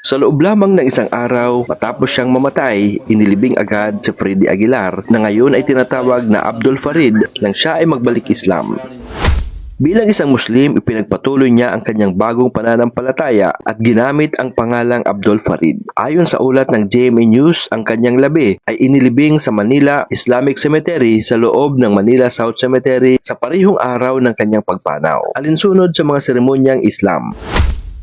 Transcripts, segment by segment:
Sa loob lamang ng isang araw, matapos siyang mamatay, inilibing agad si Freddy Aguilar na ngayon ay tinatawag na Abdul Farid nang siya ay magbalik Islam. Bilang isang Muslim, ipinagpatuloy niya ang kanyang bagong pananampalataya at ginamit ang pangalang Abdul Farid. Ayon sa ulat ng GMA News, ang kanyang labi ay inilibing sa Manila Islamic Cemetery sa loob ng Manila South Cemetery sa parehong araw ng kanyang pagpanaw, alinsunod sa mga seremonyang Islam.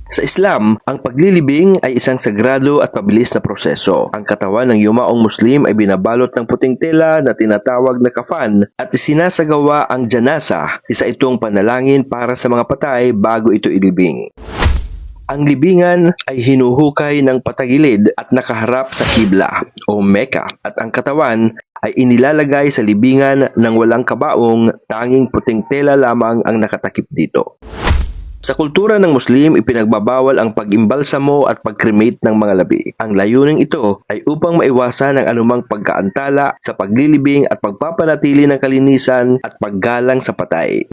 Sa Islam, ang paglilibing ay isang sagrado at mabilis na proseso. Ang katawan ng yumaong Muslim ay binabalot ng puting tela na tinatawag na kafan at isinasagawa ang janasa, isa itong panalangin para sa mga patay bago ito ilibing. Ang libingan ay hinuhukay ng patagilid at nakaharap sa Kibla o Mecca at ang katawan ay inilalagay sa libingan ng walang kabaong, tanging puting tela lamang ang nakatakip dito. Sa kultura ng Muslim, ipinagbabawal ang pag-imbalsamo at pag-cremate ng mga labi. Ang layuning ito ay upang maiwasan ang anumang pagkaantala sa paglilibing at pagpapanatili ng kalinisan at paggalang sa patay.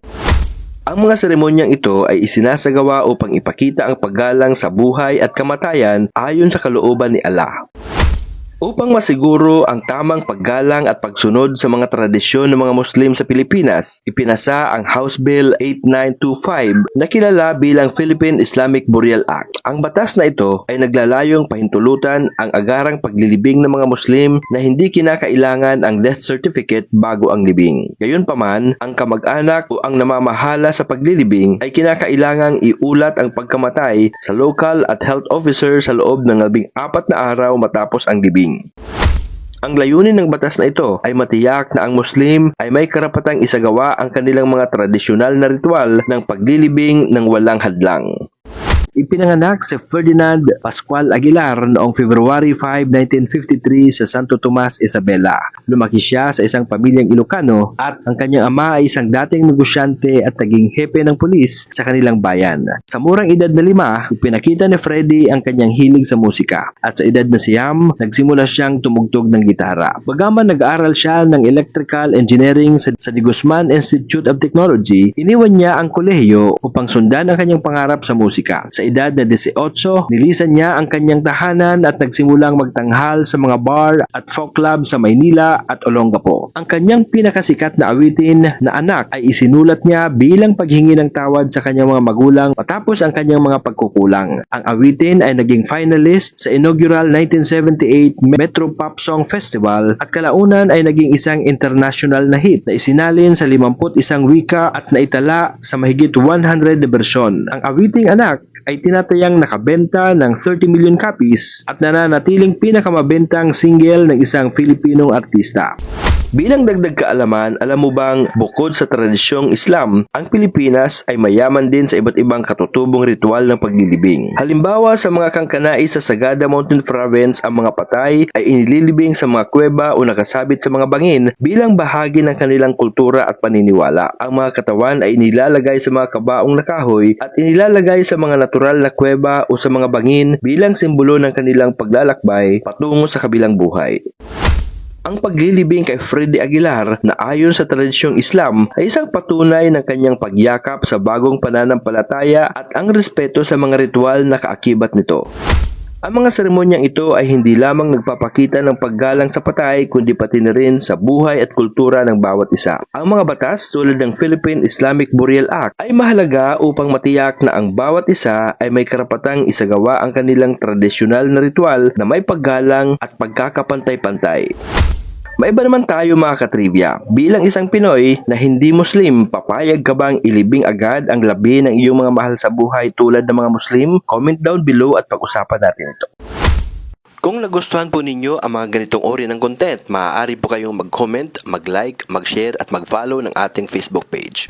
Ang mga seremonyang ito ay isinasagawa upang ipakita ang paggalang sa buhay at kamatayan ayon sa kalooban ni Allah. Upang masiguro ang tamang paggalang at pagsunod sa mga tradisyon ng mga Muslim sa Pilipinas, ipinasa ang House Bill 8925 na kilala bilang Philippine Islamic Burial Act. Ang batas na ito ay naglalayong pahintulutan ang agarang paglilibing ng mga Muslim na hindi kinakailangan ang death certificate bago ang libing. Gayunpaman, ang kamag-anak o ang namamahala sa paglilibing ay kinakailangang iulat ang pagkamatay sa local at health officer sa loob ng 14 na araw matapos ang libing. Ang layunin ng batas na ito ay matiyak na ang Muslim ay may karapatang isagawa ang kanilang mga tradisyonal na ritual ng paglilibing ng walang hadlang. Ipinanganak si Ferdinand Pascual Aguilar noong February 5, 1953 sa Santo Tomas, Isabela. Lumaki siya sa isang pamilyang Ilocano at ang kanyang ama ay isang dating negosyante at naging hepe ng pulis sa kanilang bayan. Sa murang edad na 5, ipinakita ni Freddy ang kanyang hilig sa musika at sa edad na 9, nagsimula siyang tumugtog ng gitara. Bagaman nag-aaral siya ng electrical engineering sa De Guzman Institute of Technology, iniwan niya ang kolehiyo upang sundan ang kanyang pangarap sa musika. Sa edad na 18, nilisan niya ang kanyang tahanan at nagsimulang magtanghal sa mga bar at folk club sa Maynila at Olongapo. Ang kanyang pinakasikat na awitin na Anak ay isinulat niya bilang paghingi ng tawad sa kanyang mga magulang matapos ang kanyang mga pagkukulang. Ang awitin ay naging finalist sa inaugural 1978 Metro Pop Song Festival at kalaunan ay naging isang international na hit na isinalin sa 51 wika at naitala sa mahigit 100 na bersyon. Ang awiting Anak ay tinatayang nakabenta ng 30 million copies at nananatiling pinakamabentang single ng isang Pilipinong artista. Bilang dagdag kaalaman, alam mo bang bukod sa tradisyong Islam, ang Pilipinas ay mayaman din sa iba't ibang katutubong ritual ng paglilibing. Halimbawa, sa mga kangkanais sa Sagada Mountain Province, ang mga patay ay inililibing sa mga kuweba o nakasabit sa mga bangin bilang bahagi ng kanilang kultura at paniniwala. Ang mga katawan ay inilalagay sa mga kabaong na kahoy at inilalagay sa mga natural na kuweba o sa mga bangin bilang simbolo ng kanilang paglalakbay patungo sa kabilang buhay. Ang paglilibing kay Freddy Aguilar na ayon sa tradisyong Islam ay isang patunay ng kanyang pagyakap sa bagong pananampalataya at ang respeto sa mga ritual na kaakibat nito. Ang mga seremonyang ito ay hindi lamang nagpapakita ng paggalang sa patay kundi pati na rin sa buhay at kultura ng bawat isa. Ang mga batas tulad ng Philippine Islamic Burial Act ay mahalaga upang matiyak na ang bawat isa ay may karapatang isagawa ang kanilang tradisyonal na ritual na may paggalang at pagkakapantay-pantay. Maiba naman tayo mga katrivia. Bilang isang Pinoy na hindi Muslim, papayag ka bang ilibing agad ang labi ng iyong mga mahal sa buhay tulad ng mga Muslim? Comment down below at pag-usapan natin ito. Kung nagustuhan po ninyo ang mga ganitong uri ng content, maaari po kayong mag-comment, mag-like, mag-share at mag-follow ng ating Facebook page.